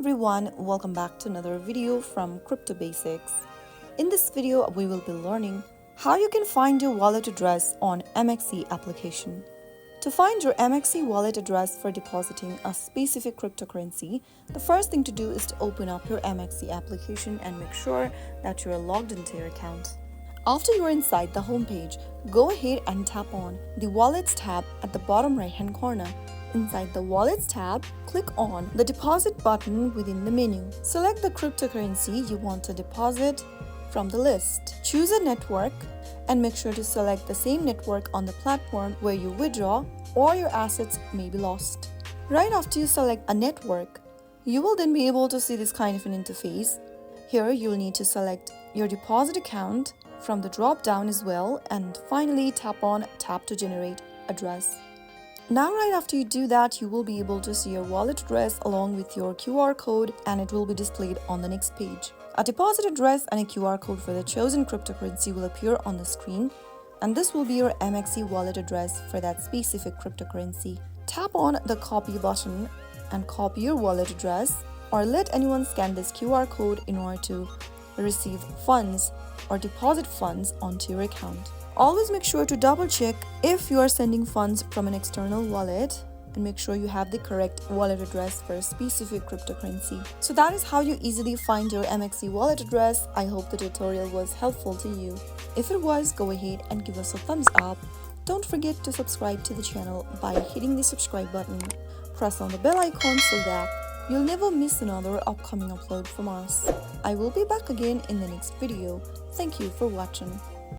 everyone, welcome back to another video from Crypto Basics. In this video, we will be learning how you can find your wallet address on MEXC application. To find your MEXC wallet address for depositing a specific cryptocurrency, the first thing to do is to open up your MEXC application and make sure that you are logged into your account. After you are inside the home page, go ahead and tap on the Wallets tab at the bottom right-hand corner. Inside the Wallets tab, click on the Deposit button within the menu. Select the cryptocurrency you want to deposit from the list. Choose a network and make sure to select the same network on the platform where you withdraw or your assets may be lost. Right after you select a network, you will then be able to see this kind of an interface. Here you'll need to select your deposit account from the drop down as well, and finally tap on Tap to generate address. Now right after you do that, you will be able to see your wallet address along with your QR code, and it will be displayed on the next page. A deposit address and a QR code for the chosen cryptocurrency will appear on the screen, and this will be your MEXC wallet address for that specific cryptocurrency. Tap on the copy button and copy your wallet address, or let anyone scan this QR code in order to receive funds or deposit funds onto your account. Always make sure to double check if you are sending funds from an external wallet, and make sure you have the correct wallet address for a specific cryptocurrency. So that is how you easily find your MEXC wallet address. I hope the tutorial was helpful to you. If it was, go ahead and give us a thumbs up. Don't forget to subscribe to the channel by hitting the subscribe button. Press on the bell icon so that you'll never miss another upcoming upload from us. I will be back again in the next video. Thank you for watching.